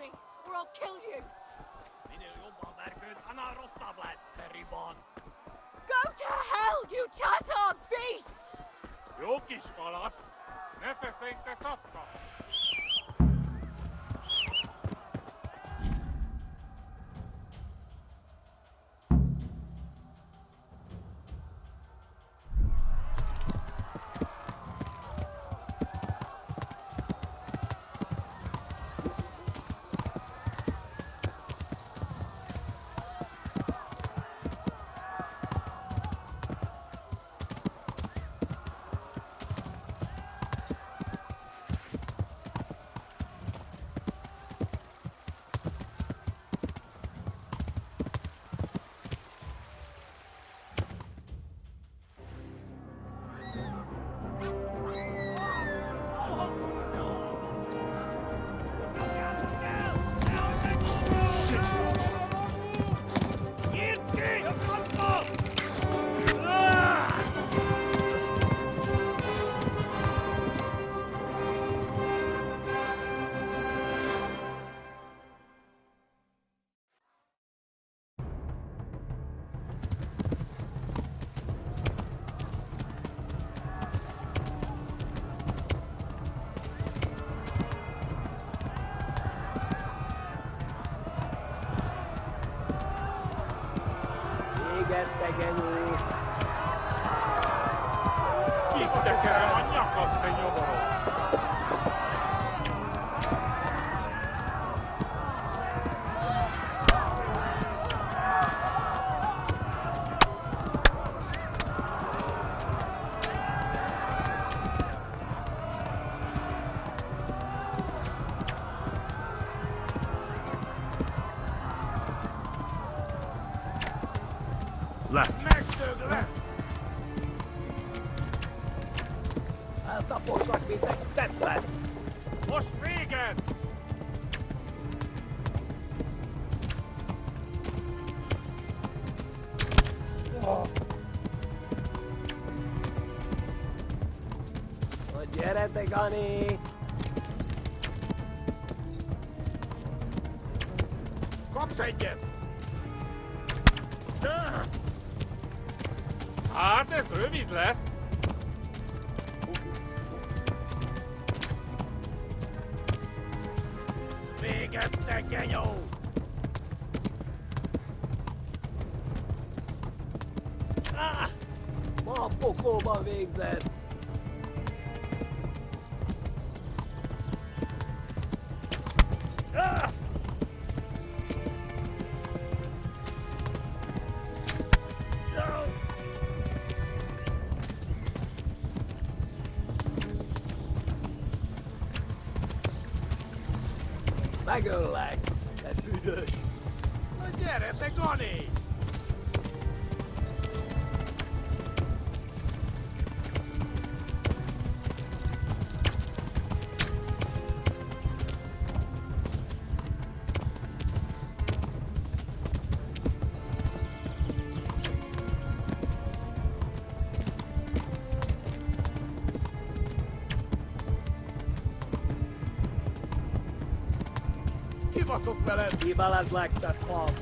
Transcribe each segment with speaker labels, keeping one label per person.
Speaker 1: me, or I'll kill you.
Speaker 2: Minél jobban vergődsz, annál rosszabb lesz, te ribant!
Speaker 1: Go to hell, you tattard beast!
Speaker 3: Jó kis kalat! Ne feszengj, te tapka! Kitekerem a nyakad, te nyomorom!
Speaker 2: Left.
Speaker 3: Megdög lesz!
Speaker 2: Eltaposlak, mint egy tetlen!
Speaker 3: Most véged!
Speaker 2: Gyere te, Gani! Kapsz egyet!
Speaker 3: Hát ez rövid lesz!
Speaker 2: Véged, te genyó! Ma a pokolban végzed! Megöllek, te büdös! Na gyere, te Gani! Kibaszok veled! Kibelezlek, te fasz!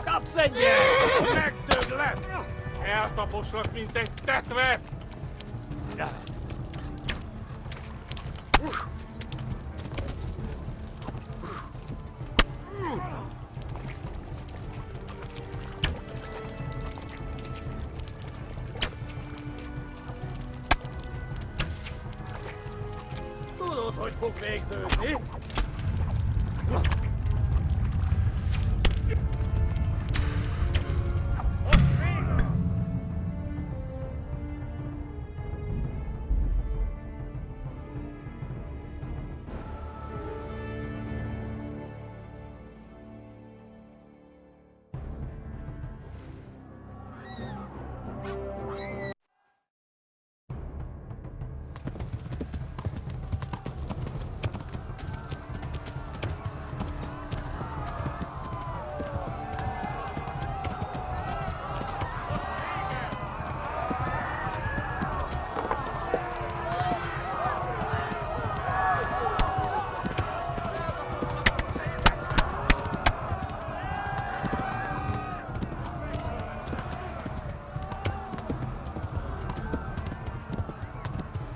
Speaker 2: Kapsz egyet!
Speaker 3: Megdög lesz! Eltaposlak, mint egy tetvet!
Speaker 2: Tudod, hogy fog végződni?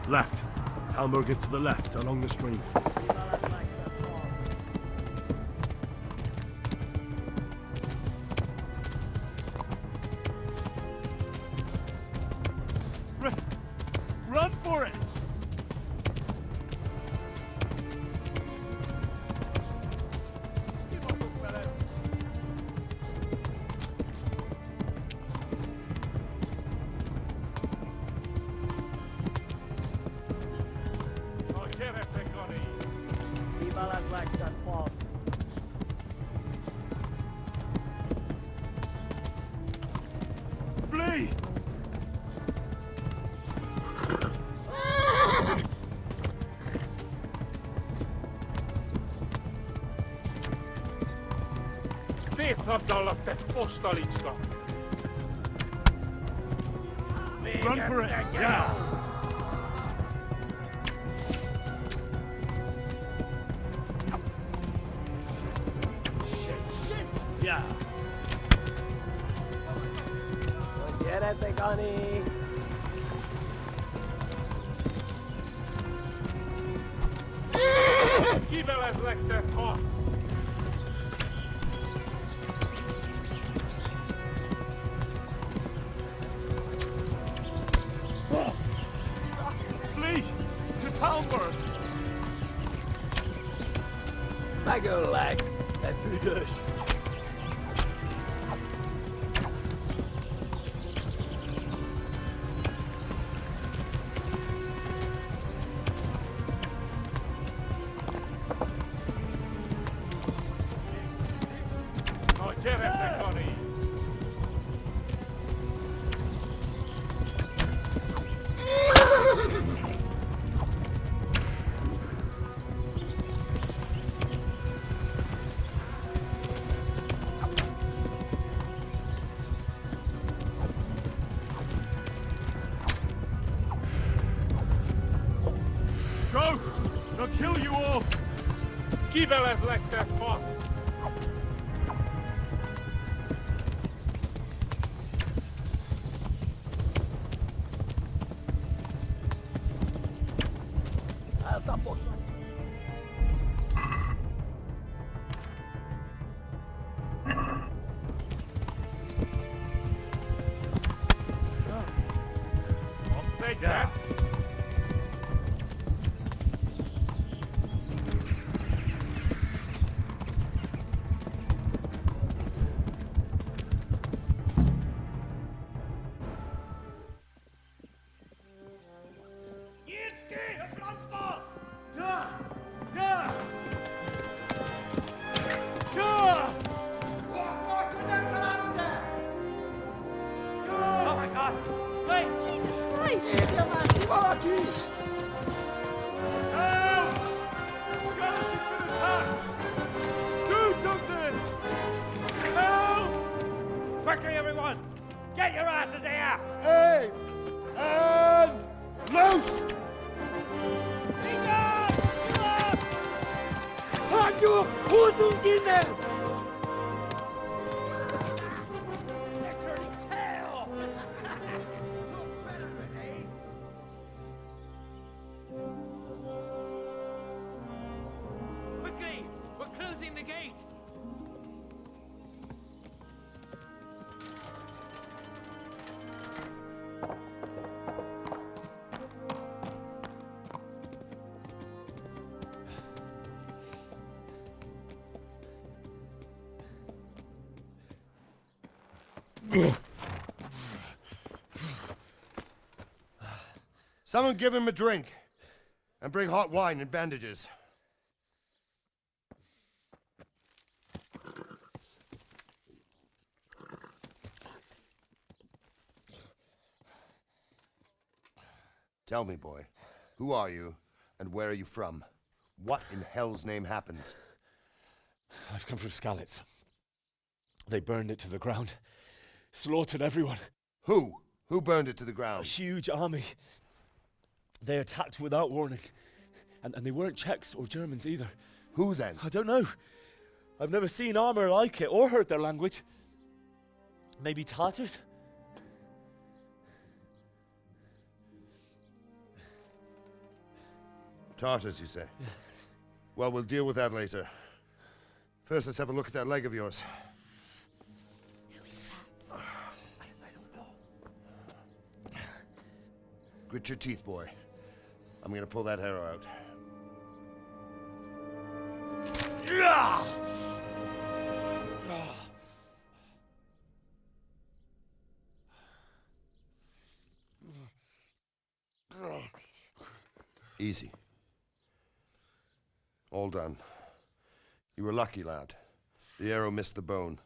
Speaker 4: Left. Talmberg is to the left, along the stream.
Speaker 2: Run for it!
Speaker 4: Flee!
Speaker 3: Szétszabdallak, te fostalicska!
Speaker 4: Run for it! Yeah!
Speaker 2: Yeah! Gyere, Gani!
Speaker 3: Kivelezlek, te fasz!
Speaker 4: Flee! To Talmberg!
Speaker 2: Megöllek! Te büdös!
Speaker 3: Na gyere, te Gani!
Speaker 4: Go! They'll kill you all!
Speaker 3: Kivelezlek, te fasz!
Speaker 2: Eltaposlak!
Speaker 3: Kapsz egyet?
Speaker 2: Nyitd ki a francba! Ja! Ja! Ja! Oh my God! Wait!
Speaker 1: Jesus Christ!
Speaker 2: Érje már ki valaki!
Speaker 4: Help! Scottish has been attacked! Do something! Help!
Speaker 2: Quickly, everyone! Get your asses here!
Speaker 4: Hey! And loose!
Speaker 2: Inga! Inga! Hagyjuk! Húzzunk innen! They're turning tail! Quickly! We're closing the gate!
Speaker 5: Someone give him a drink. And bring hot wine and bandages. Tell me, boy, who are you and where are you from? What in hell's name happened?
Speaker 6: I've come from Skalitz. They burned it to the ground. Slaughtered everyone.
Speaker 5: Who? Who burned it to the
Speaker 6: A
Speaker 5: ground?
Speaker 6: huge army. They attacked without warning. And they weren't Czechs or Germans either.
Speaker 5: Who then?
Speaker 6: I don't know. I've never seen armor like it or heard their language. Maybe Tatars?
Speaker 5: Tartars, you say? Yeah. Well, we'll deal with that later. First, let's have a look at that leg of yours.
Speaker 1: I don't know.
Speaker 5: Grit your teeth, boy. I'm gonna pull that arrow out. Easy. All done. You were lucky, lad. The arrow missed the bone.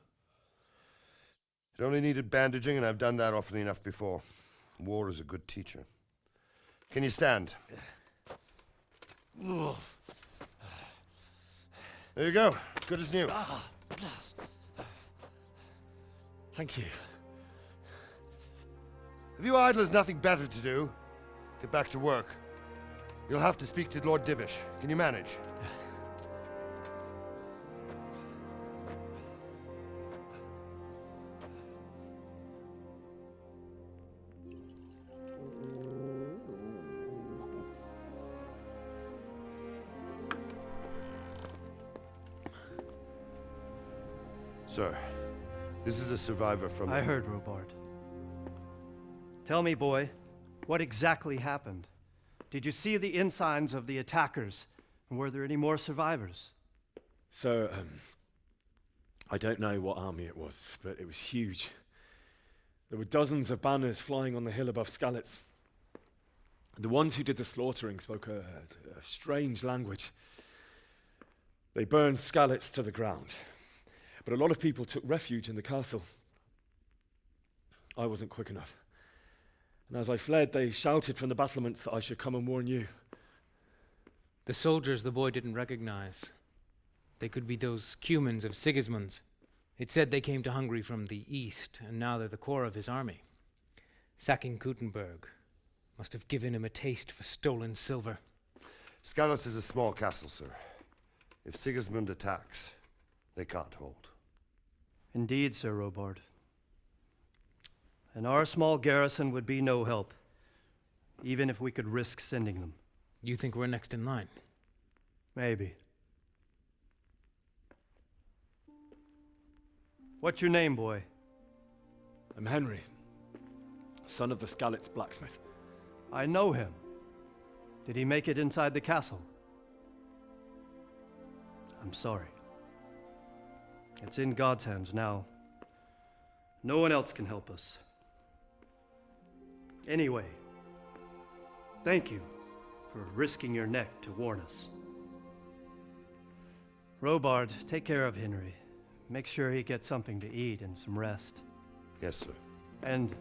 Speaker 5: It only needed bandaging, and I've done that often enough before. War is a good teacher. Can you stand? There you go. Good as new.
Speaker 6: Thank you.
Speaker 5: If you idlers nothing better to do, get back to work. You'll have to speak to Lord Divish. Can you manage? Sir, this is a survivor from...
Speaker 7: I heard, Robard. Tell me, boy, what exactly happened? Did you see the ensigns of the attackers? And were there any more survivors?
Speaker 6: So, I don't know what army it was, but it was huge. There were dozens of banners flying on the hill above Skalitz. The ones who did the slaughtering spoke a strange language. They burned Skalitz to the ground. But a lot of people took refuge in the castle. I wasn't quick enough. And as I fled, they shouted from the battlements that I should come and warn you.
Speaker 8: The soldiers the boy didn't recognize. They could be those Cumans of Sigismund's. It said they came to Hungary from the east, and now they're the core of his army. Sacking Gutenberg must have given him a taste for stolen silver.
Speaker 5: Skalitz is a small castle, sir. If Sigismund attacks, they can't hold.
Speaker 7: Indeed, Sir Robard. And our small garrison would be no help, even if we could risk sending them.
Speaker 8: You think we're next in line?
Speaker 7: Maybe. What's your name, boy?
Speaker 6: I'm Henry, son of the Skalitz blacksmith.
Speaker 7: I know him. Did he make it inside the castle? I'm sorry. It's in God's hands now. No one else can help us. Anyway, thank you for risking your neck to warn us. Robard, take care of Henry. Make sure he gets something to eat and some rest.
Speaker 5: Yes, sir.
Speaker 7: And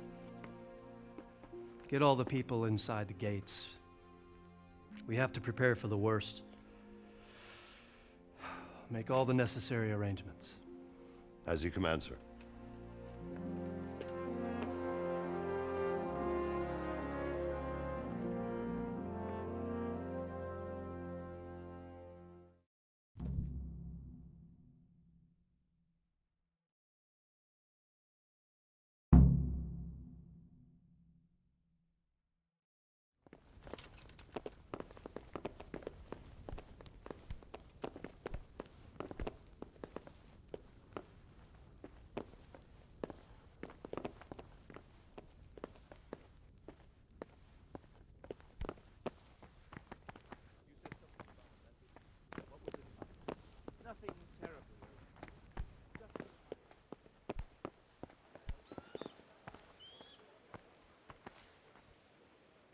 Speaker 7: get all the people inside the gates. We have to prepare for the worst. Make all the necessary arrangements.
Speaker 5: As you command, sir.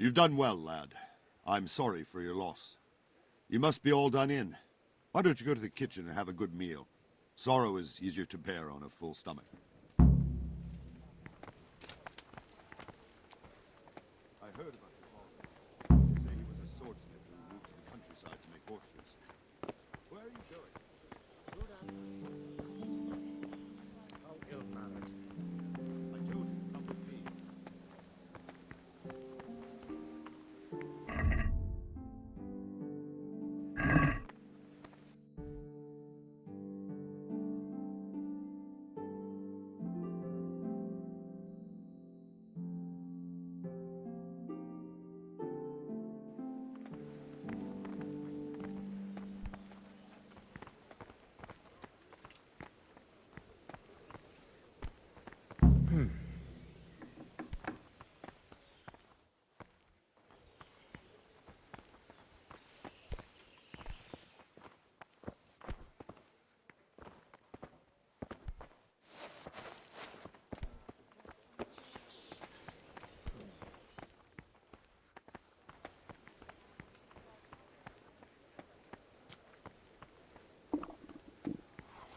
Speaker 9: You've done well, lad. I'm sorry for your loss. You must be all done in. Why don't you go to the kitchen and have a good meal? Sorrow is easier to bear on a full stomach. I heard about your father. They say he was a swordsmith who moved to the countryside to make horseshoes. Where are you going?
Speaker 3: How ill-mannered.
Speaker 9: I told you to come with me.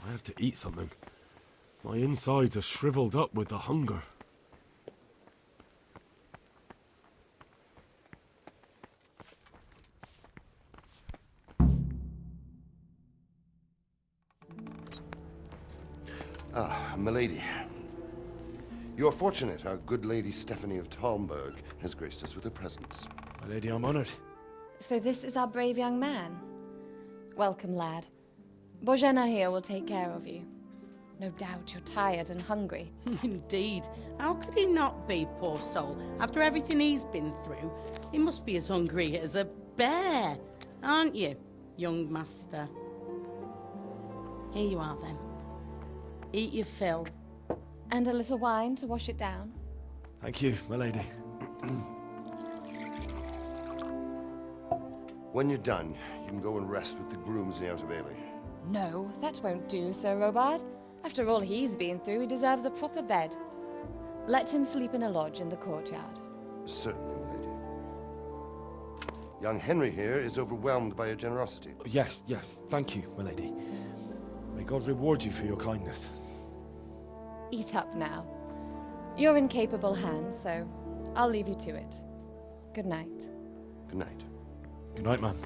Speaker 4: I have to eat something. My insides are shriveled up with the hunger.
Speaker 5: Ah, milady. You're fortunate our good lady Stephanie of Talmberg has graced us with her presence.
Speaker 6: My lady, I'm honored.
Speaker 10: So this is our brave young man. Welcome, lad. Bojana here will take care of you. No doubt you're tired and hungry.
Speaker 11: Indeed. How could he not be, poor soul? After everything he's been through, he must be as hungry as a bear, aren't you, young master? Here you are, then. Eat your fill.
Speaker 10: And a little wine to wash it down.
Speaker 6: Thank you, my lady.
Speaker 5: When you're done, you can go and rest with the grooms in the Outer Bailey.
Speaker 10: No, that won't do, Sir Robard. After all he's been through, he deserves a proper bed. Let him sleep in a lodge in the courtyard.
Speaker 5: Certainly, milady. Young Henry here is overwhelmed by your generosity.
Speaker 6: Yes, yes. Thank you, my lady. May God reward you for your kindness.
Speaker 10: Eat up now. You're in capable hands, so I'll leave you to it. Good night.
Speaker 5: Good night.
Speaker 6: Good night, ma'am.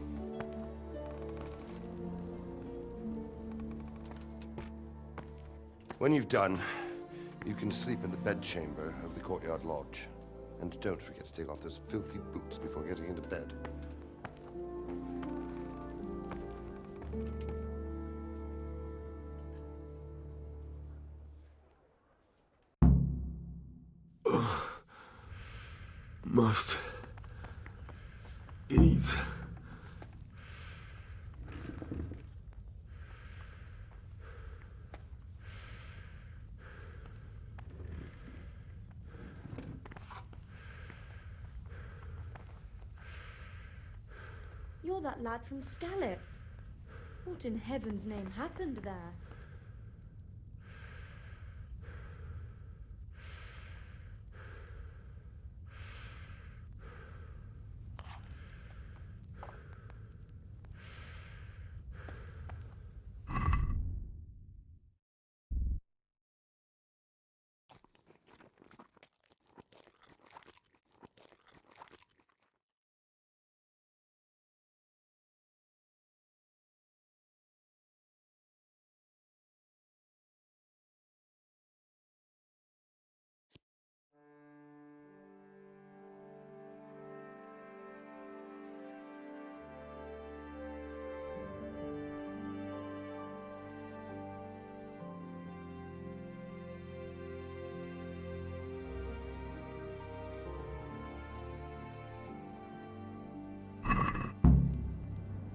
Speaker 5: When you've done, you can sleep in the bedchamber of the courtyard lodge. And don't forget to take off those filthy boots before getting into bed.
Speaker 4: Must eat.
Speaker 12: You're that lad from Skalitz. What in heaven's name happened there?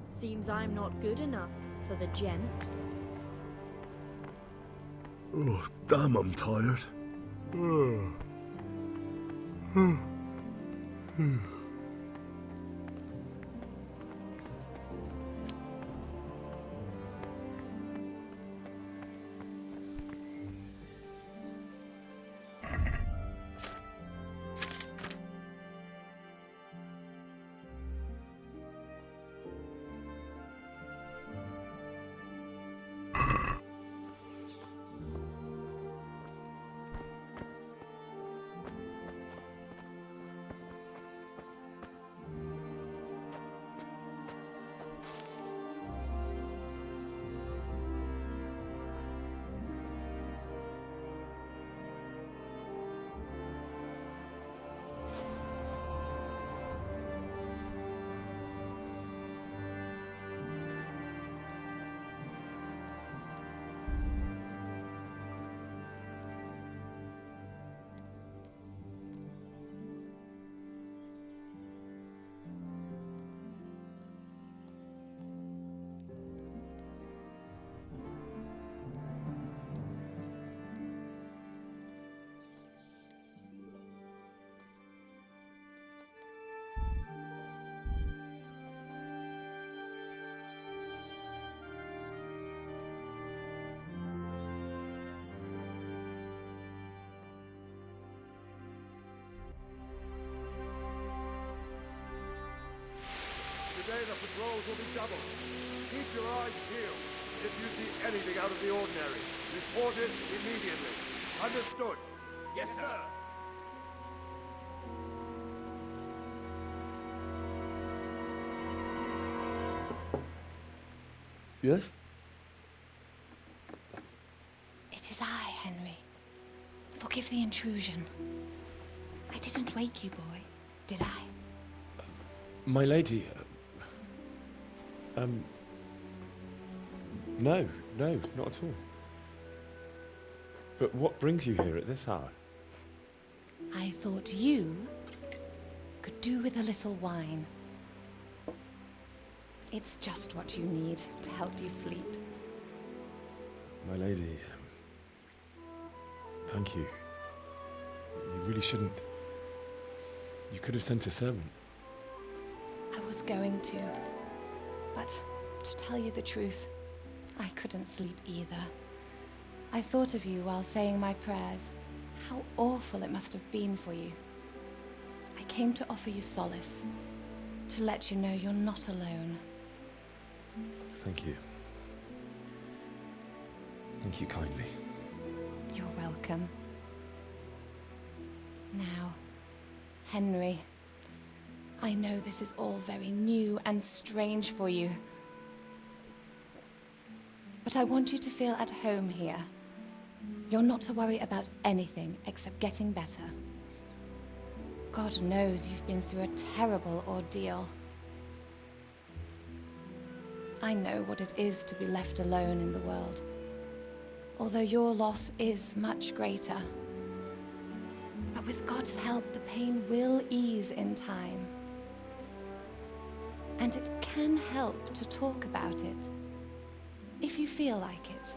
Speaker 12: Seems I'm not good enough for the gent.
Speaker 4: Oh, damn, I'm tired.
Speaker 13: Today the patrols will be doubled. Keep your eyes peeled. If you see anything out of the ordinary, report it immediately. Understood?
Speaker 3: Yes, sir.
Speaker 5: Yes?
Speaker 10: It is I, Henry. Forgive the intrusion. I didn't wake you, boy, did I?
Speaker 6: My lady, no, not at all. But what brings you here at this hour?
Speaker 10: I thought you could do with a little wine. It's just what you need to help you sleep.
Speaker 6: My lady, thank you. You really shouldn't. You could have sent a servant.
Speaker 10: I was going to, but to tell you the truth, I couldn't sleep either. I thought of you while saying my prayers. How awful it must have been for you. I came to offer you solace, to let you know you're not alone.
Speaker 6: Thank you. Thank you kindly.
Speaker 10: You're welcome. Now, Henry, I know this is all very new and strange for you, but I want you to feel at home here. You're not to worry about anything except getting better. God knows you've been through a terrible ordeal. I know what it is to be left alone in the world, although your loss is much greater. But with God's help, the pain will ease in time. And it can help to talk about it, if you feel like it.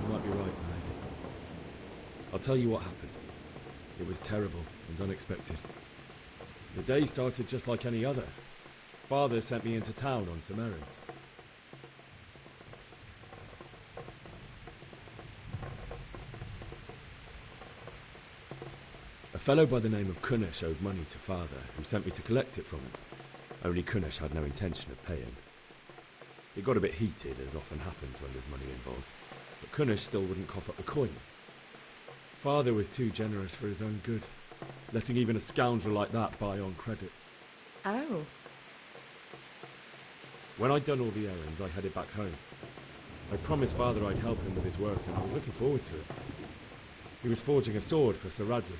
Speaker 4: You might be right, my lady. I'll tell you what happened. It was terrible and unexpected. The day started just like any other. Father sent me into town on some errands. A fellow by the name of Kunnish owed money to Father, who sent me to collect it from him. Only Kunnish had no intention of paying. It got a bit heated, as often happens when there's money involved, but Kunnish still wouldn't cough up the coin. Father was too generous for his own good, letting even a scoundrel like that buy on credit.
Speaker 1: Oh.
Speaker 4: When I'd done all the errands, I headed back home. I promised Father I'd help him with his work, and I was looking forward to it. He was forging a sword for Sir Radzig.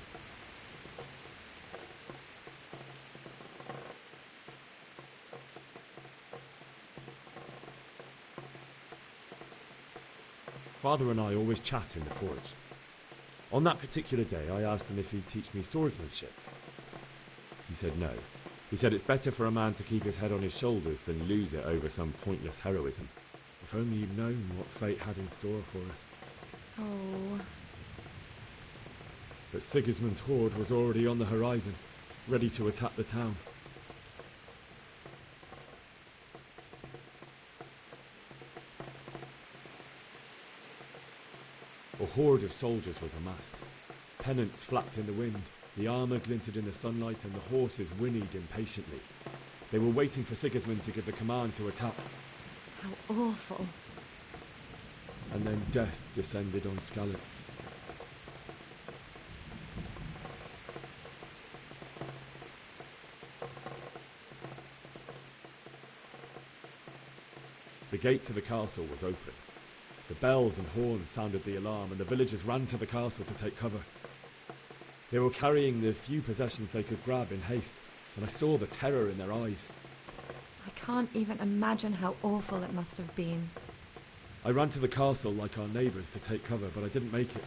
Speaker 4: Father and I always chat in the forge. On that particular day, I asked him if he'd teach me swordsmanship. He said no. He said it's better for a man to keep his head on his shoulders than lose it over some pointless heroism. If only you'd known what fate had in store for us.
Speaker 1: Oh.
Speaker 4: But Sigismund's horde was already on the horizon, ready to attack the town. A horde of soldiers was amassed. Pennants flapped in the wind, the armour glinted in the sunlight, and the horses whinnied impatiently. They were waiting for Sigismund to give the command to attack.
Speaker 1: How awful.
Speaker 4: And then death descended on Skalitz. The gate to the castle was open. The bells and horns sounded the alarm, and the villagers ran to the castle to take cover. They were carrying the few possessions they could grab in haste, and I saw the terror in their eyes.
Speaker 1: I can't even imagine how awful it must have been.
Speaker 4: I ran to the castle like our neighbours to take cover, but I didn't make it.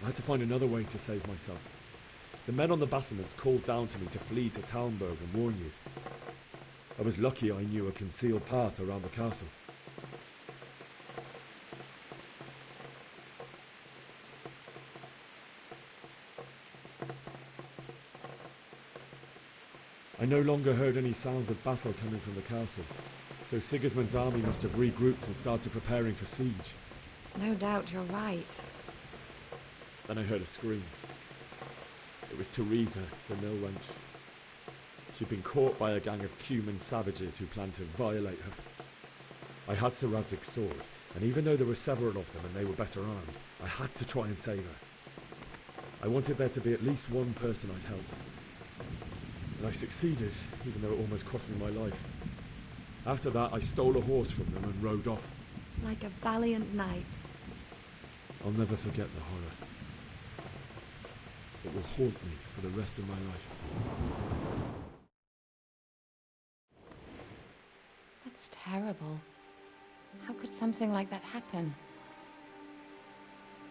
Speaker 4: I had to find another way to save myself. The men on the battlements called down to me to flee to Talmberg and warn you. I was lucky I knew a concealed path around the castle. I no longer heard any sounds of battle coming from the castle, so Sigismund's army must have regrouped and started preparing for siege.
Speaker 10: No doubt you're right.
Speaker 4: Then I heard a scream. It was Teresa, the mill wench. She'd been caught by a gang of Cuman savages who planned to violate her. I had Sir Radzig's sword, and even though there were several of them and they were better armed, I had to try and save her. I wanted there to be at least one person I'd helped. And I succeeded, even though it almost cost me my life. After that, I stole a horse from them and rode off.
Speaker 10: Like a valiant knight.
Speaker 4: I'll never forget the horror. It will haunt me for the rest of my life.
Speaker 10: That's terrible. How could something like that happen?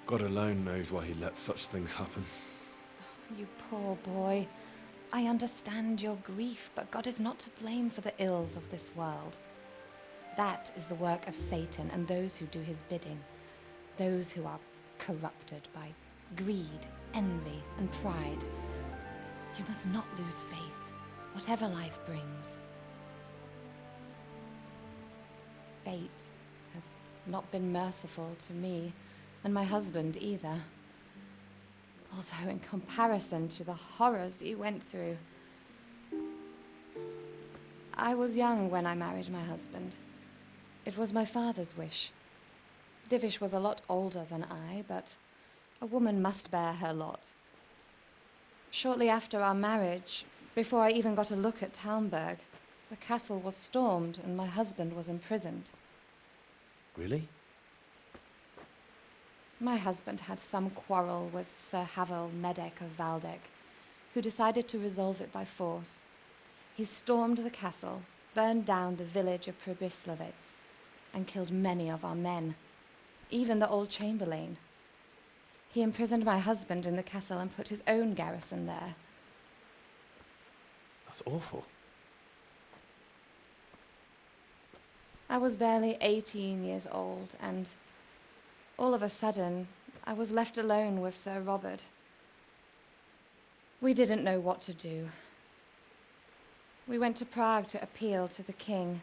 Speaker 6: God alone knows why he lets such things happen.
Speaker 10: You poor boy. I understand your grief, but God is not to blame for the ills of this world. That is the work of Satan and those who do his bidding. Those who are corrupted by greed, envy, and pride. You must not lose faith, whatever life brings. Fate has not been merciful to me, and my husband either. Although in comparison to the horrors you went through. I was young when I married my husband. It was my father's wish. Divish was a lot older than I, but a woman must bear her lot. Shortly after our marriage, before I even got a look at Talmberg, the castle was stormed and my husband was imprisoned.
Speaker 6: Really?
Speaker 10: My husband had some quarrel with Sir Havel Medek of Valdek, who decided to resolve it by force. He stormed the castle, burned down the village of Pribyslavitz, and killed many of our men, even the old chamberlain. He imprisoned my husband in the castle and put his own garrison there.
Speaker 6: That's awful.
Speaker 10: I was barely 18 years old, and all of a sudden, I was left alone with Sir Robert. We didn't know what to do. We went to Prague to appeal to the king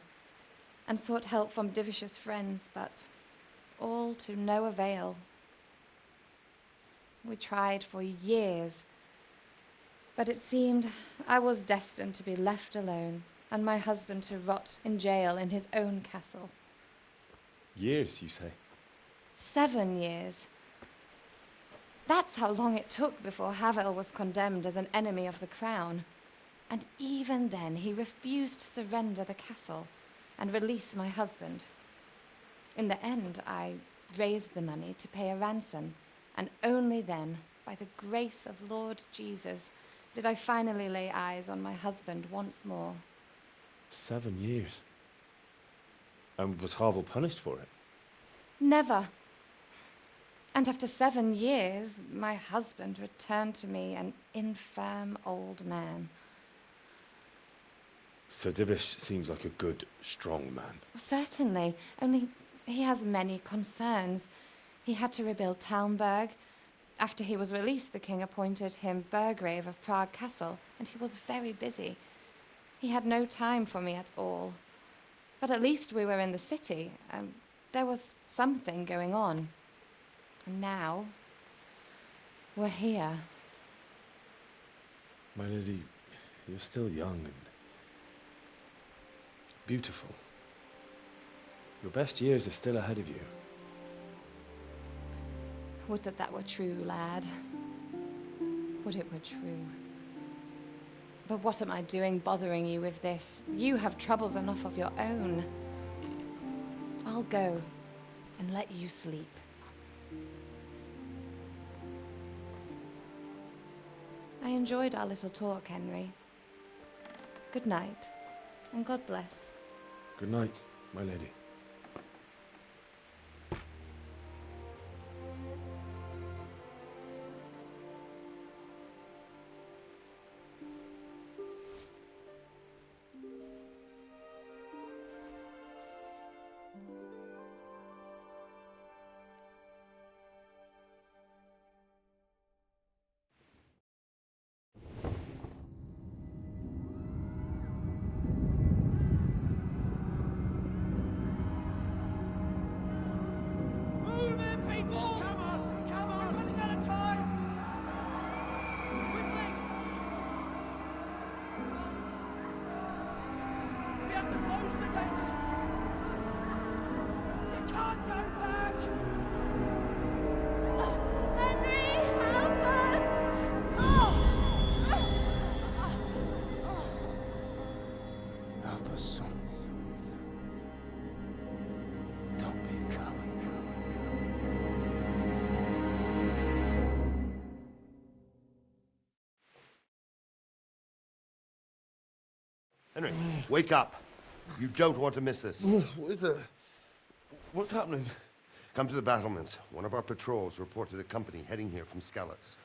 Speaker 10: and sought help from Divish's friends, but all to no avail. We tried for years, but it seemed I was destined to be left alone and my husband to rot in jail in his own castle.
Speaker 6: Years, you say?
Speaker 10: 7 years. That's how long it took before Havel was condemned as an enemy of the crown. And even then, he refused to surrender the castle and release my husband. In the end, I raised the money to pay a ransom, and only then, by the grace of Lord Jesus, did I finally lay eyes on my husband once more.
Speaker 6: 7 years? And was Havel punished for it?
Speaker 10: Never. And after 7 years, my husband returned to me an infirm old man.
Speaker 6: Sir Divish seems like a good, strong man.
Speaker 10: Certainly, only he has many concerns. He had to rebuild Talmberg. After he was released, the king appointed him Burgrave of Prague Castle, and he was very busy. He had no time for me at all. But at least we were in the city, and there was something going on. And now, we're here.
Speaker 6: My lady, you're still young and beautiful. Your best years are still ahead of you.
Speaker 10: Would that that were true, lad. Would it were true. But what am I doing bothering you with this? You have troubles enough of your own. I'll go and let you sleep. I enjoyed our little talk, Henry. Good night, and God bless.
Speaker 6: Good night, my lady.
Speaker 2: Close the gates! You can't go back!
Speaker 1: Henry, help us!
Speaker 5: Help us, son. Don't be a coward. Henry, wake up. You don't want to miss this.
Speaker 13: What is it? What's happening?
Speaker 5: Come to the battlements. One of our patrols reported a company heading here from Skalitz.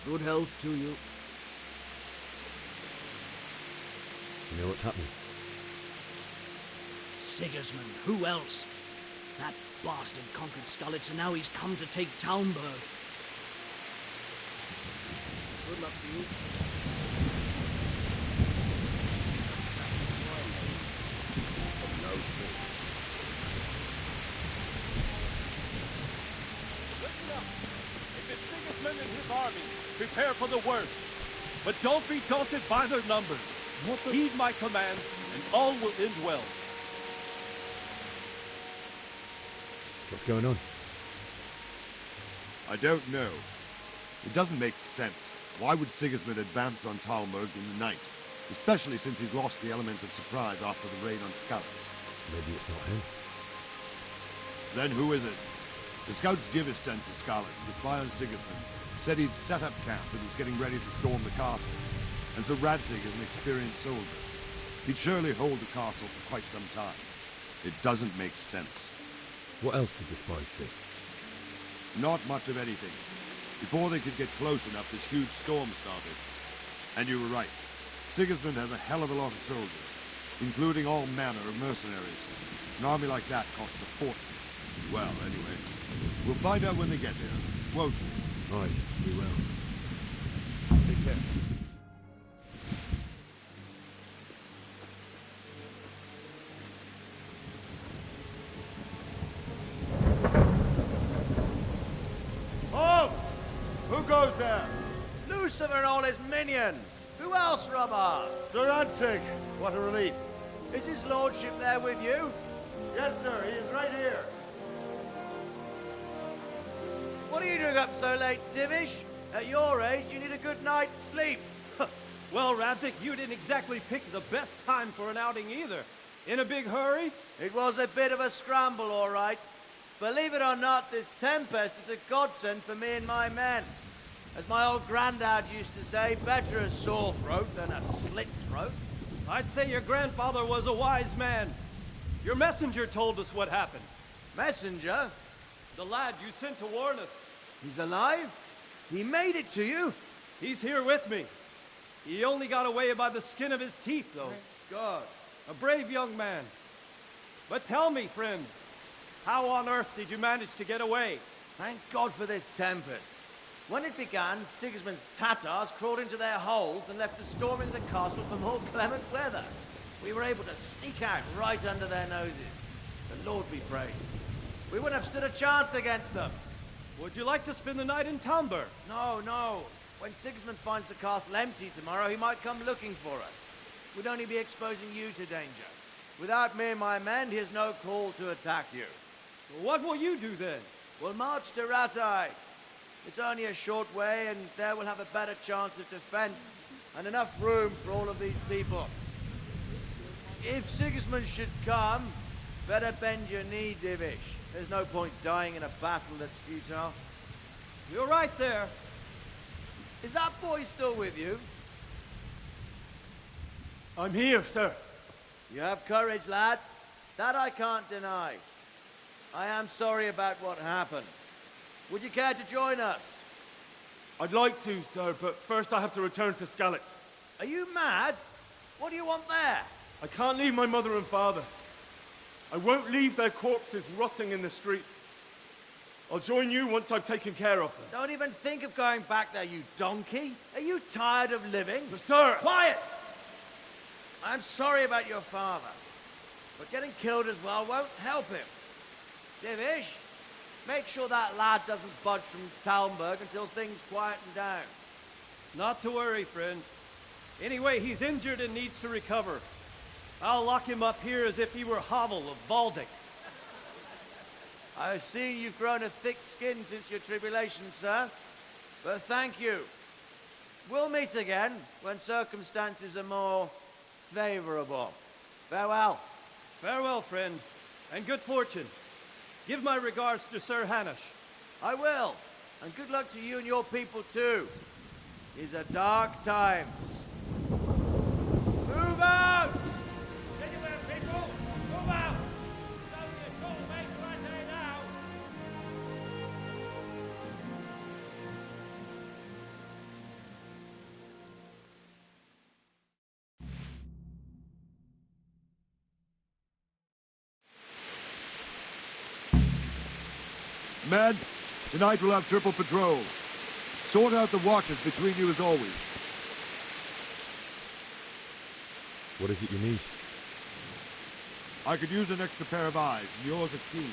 Speaker 14: Good health to you.
Speaker 4: You know what's happening?
Speaker 14: Sigismund, who else? That bastard conquered Skalitz, and now he's come to take Talmberg. Good luck to you.
Speaker 2: Listen up! If it's Sigismund and his army, prepare for the worst. But don't be daunted by their numbers. Heed my commands, and all will end well.
Speaker 4: What's going on?
Speaker 9: I don't know. It doesn't make sense. Why would Sigismund advance on Talmberg in the night? Especially since he's lost the element of surprise after the raid on Skalitz.
Speaker 4: Maybe it's not him.
Speaker 9: Then who is it? The scouts Jivish sent to Skalitz to spy on Sigismund said he'd set up camp and was getting ready to storm the castle. And so Radzig is an experienced soldier. He'd surely hold the castle for quite some time. It doesn't make sense.
Speaker 4: What else did the spies see?
Speaker 9: Not much of anything. Before they could get close enough, this huge storm started. And you were right. Sigismund has a hell of a lot of soldiers, including all manner of mercenaries. An army like that costs a fortune. Well, anyway, we'll find out when they get there, won't we?
Speaker 4: Aye, we will.
Speaker 9: Take care.
Speaker 5: Halt! Who goes there?
Speaker 15: Lucifer and all his minions. Who else, Robert?
Speaker 5: Sir Radzig. What a relief.
Speaker 15: Is his lordship there with you?
Speaker 5: Yes, sir. He is right here.
Speaker 15: What are you doing up so late, Divish? At your age, you need a good night's sleep.
Speaker 2: Well, Radzig, you didn't exactly pick the best time for an outing either. In a big hurry?
Speaker 15: It was a bit of a scramble, all right. Believe it or not, this tempest is a godsend for me and my men. As my old granddad used to say, better a sore throat than a slit throat.
Speaker 2: I'd say your grandfather was a wise man. Your messenger told us what happened.
Speaker 15: Messenger?
Speaker 2: The lad you sent to warn us.
Speaker 15: He's alive? He made it to you?
Speaker 7: He's here with me. He only got away by the skin of his teeth, though.
Speaker 15: Thank God.
Speaker 7: A brave young man. But tell me, friend, how on earth did you manage to get away?
Speaker 15: Thank God for this tempest. When it began, Sigismund's Tatars crawled into their holes and left us storming the castle for more clement weather. We were able to sneak out right under their noses. The Lord be praised. We wouldn't have stood a chance against them.
Speaker 7: Would you like to spend the night in Talmberg?
Speaker 15: No, no. When Sigismund finds the castle empty tomorrow, he might come looking for us. We'd only be exposing you to danger. Without me and my men, he has no call to attack you.
Speaker 7: What will you do then?
Speaker 15: We'll march to Ratai. It's only a short way, and there we'll have a better chance of defense and enough room for all of these people. If Sigismund should come, better bend your knee, Divish. There's no point dying in a battle that's futile.
Speaker 7: You're right there.
Speaker 15: Is that boy still with you?
Speaker 7: I'm here, sir.
Speaker 15: You have courage, lad. That I can't deny. I am sorry about what happened. Would you care to join us?
Speaker 6: I'd like to, sir, but first I have to return to Skalitz.
Speaker 15: Are you mad? What do you want there?
Speaker 6: I can't leave my mother and father. I won't leave their corpses rotting in the street. I'll join you once I've taken care of them.
Speaker 15: Don't even think of going back there, you donkey. Are you tired of living?
Speaker 6: But sir!
Speaker 15: Quiet! I'm sorry about your father, but getting killed as well won't help him. Divish, make sure that lad doesn't budge from Talmberg until things quieten down.
Speaker 7: Not to worry, friend. Anyway, he's injured and needs to recover. I'll lock him up here as if he were Havel of Baldic.
Speaker 15: I've seen you've grown a thick skin since your tribulation, sir. But thank you. We'll meet again when circumstances are more favorable. Farewell.
Speaker 7: Farewell, friend, and good fortune. Give my regards to Sir Hanush.
Speaker 15: I will. And good luck to you and your people, too. These are dark times. Move out!
Speaker 3: Anywhere, people! Move out! It's only a short way to Ratai now!
Speaker 9: Men, tonight we'll have triple patrols. Sort out the watches between you as always.
Speaker 4: What is it you need?
Speaker 9: I could use an extra pair of eyes, and yours are keen.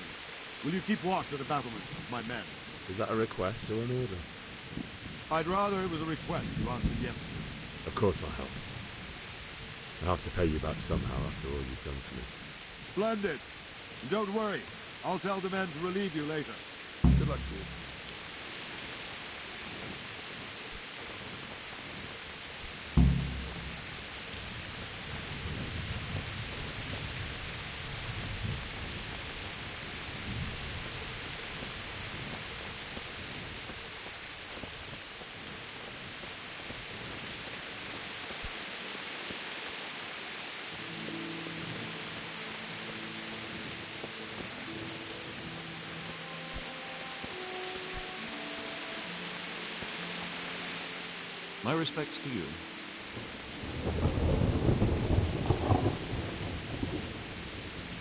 Speaker 9: Will you keep watch of the battlements, my men?
Speaker 4: Is that a request or an order?
Speaker 9: I'd rather it was a request you answer yes to.
Speaker 4: Of course I'll help. I'll have to pay you back somehow after all you've done for me.
Speaker 9: Splendid. And don't worry, I'll tell the men to relieve you later. Good luck to you.
Speaker 16: My respects to you.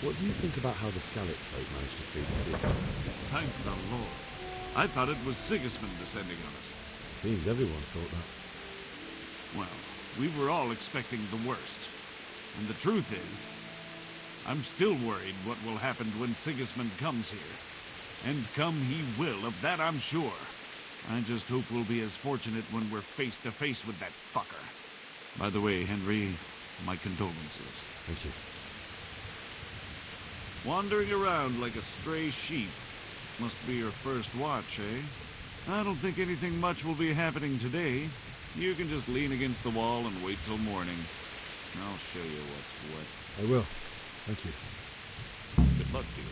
Speaker 4: What do you think about how the Skalitz folk managed to flee the city?
Speaker 9: Thank the Lord. I thought it was Sigismund descending on us.
Speaker 4: Seems everyone thought that.
Speaker 9: Well, we were all expecting the worst. And the truth is, I'm still worried what will happen when Sigismund comes here. And come he will, of that I'm sure. I just hope we'll be as fortunate when we're face to face with that fucker. By the way, Henry, my condolences.
Speaker 4: Thank you.
Speaker 9: Wandering around like a stray sheep. Must be your first watch, eh? I don't think anything much will be happening today. You can just lean against the wall and wait till morning. I'll show you what's what.
Speaker 4: I will. Thank you.
Speaker 9: Good luck to you.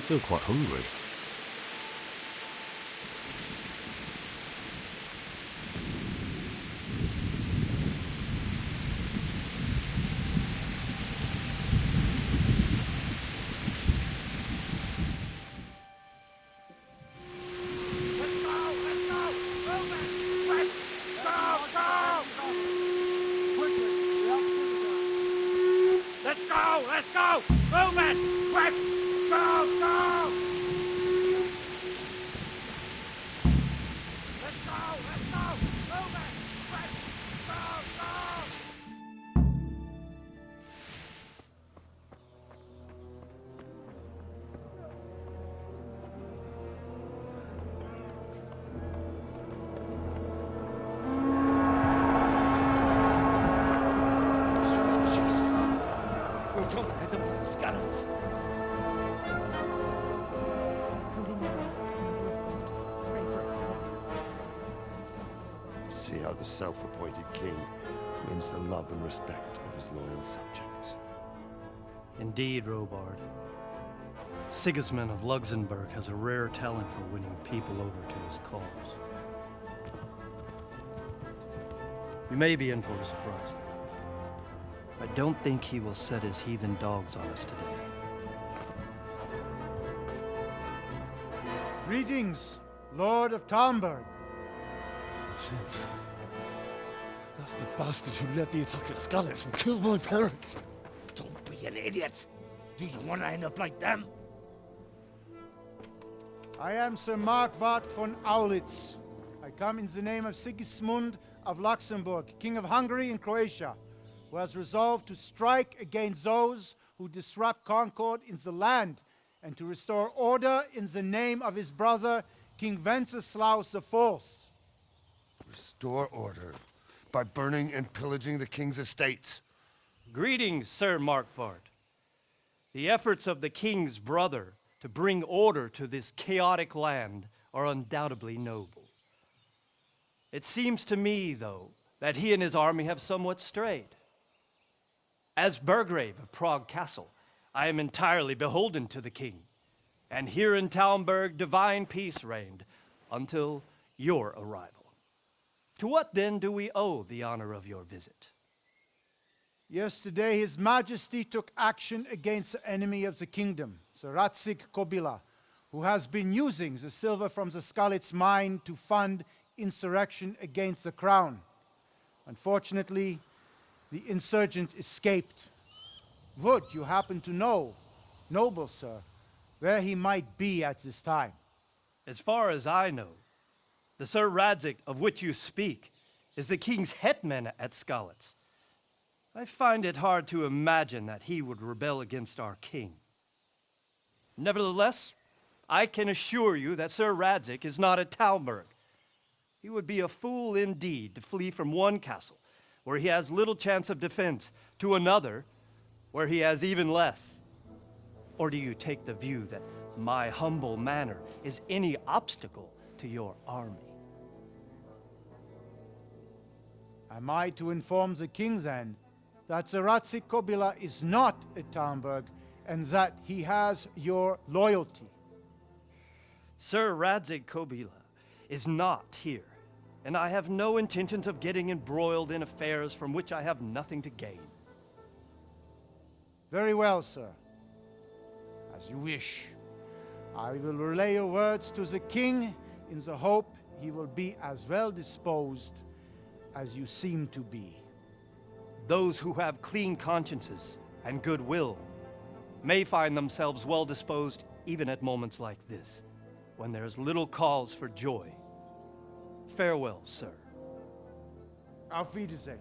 Speaker 16: feel quite hungry.
Speaker 3: Let's go! Move it! Quick! Go! Go! Let's go! Let's go! Move it! Quick! Go! Go!
Speaker 2: We're gonna head up like scallops.
Speaker 1: Holy Mary, Mother of God, pray for us sinners.
Speaker 5: See how the self-appointed king wins the love and respect of his loyal subjects.
Speaker 7: Indeed, Robard. Sigismund of Luxembourg has a rare talent for winning people over to his cause. We may be in for a surprise, though. I don't think he will set his heathen dogs on us today.
Speaker 17: Greetings, Lord of Talmberg.
Speaker 2: That's the bastard who led the attack at Scarlets and killed my parents.
Speaker 3: Don't be an idiot. Do you want to end up like them?
Speaker 17: I am Sir Markwart von Aulitz. I come in the name of Sigismund of Luxembourg, King of Hungary and Croatia, who has resolved to strike against those who disrupt concord in the land and to restore order in the name of his brother, King Wenceslaus IV.
Speaker 5: Restore order by burning and pillaging the king's estates.
Speaker 7: Greetings, Sir Markwart. The efforts of the king's brother to bring order to this chaotic land are undoubtedly noble. It seems to me, though, that he and his army have somewhat strayed. As Burgrave of Prague Castle, I am entirely beholden to the king, and here in Talmberg divine peace reigned until your arrival. To what then do we owe the honor of your visit?
Speaker 17: Yesterday, His Majesty took action against the enemy of the kingdom, Sir Radzig Kobyla, who has been using the silver from the Skalitz mine to fund insurrection against the crown. Unfortunately, the insurgent escaped. Would you happen to know, noble sir, where he might be at this time?
Speaker 7: As far as I know, the Sir Radzig of which you speak is the king's hetman at Skalitz. I find it hard to imagine that he would rebel against our king. Nevertheless, I can assure you that Sir Radzig is not at Talmberg. He would be a fool indeed to flee from one castle where he has little chance of defense to another where he has even less. Or do you take the view that my humble manner is any obstacle to your army?
Speaker 17: Am I to inform the king then that Sir Radzig Kobyla is not at Talmberg and that he has your loyalty?
Speaker 7: Sir Radzig Kobyla is not here, and I have no intentions of getting embroiled in affairs from which I have nothing to gain.
Speaker 17: Very well, sir. As you wish. I will relay your words to the king in the hope he will be as well disposed as you seem to be.
Speaker 7: Those who have clean consciences and goodwill may find themselves well disposed even at moments like this, when there is little cause for joy. Farewell, sir.
Speaker 17: Auf Wiedersehen.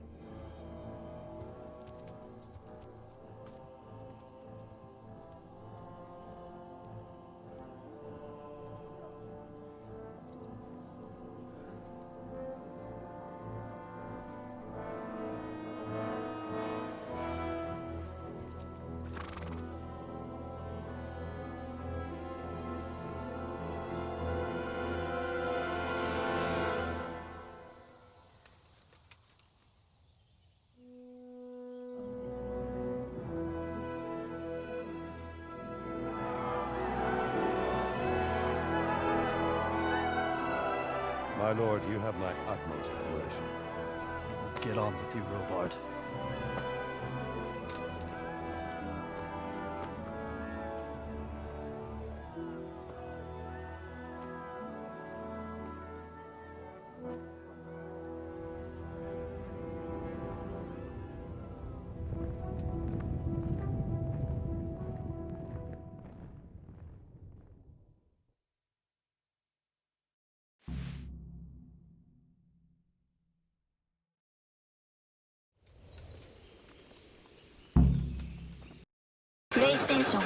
Speaker 5: My lord, you have my utmost admiration.
Speaker 7: Get on with you, Robard.
Speaker 18: PlayStation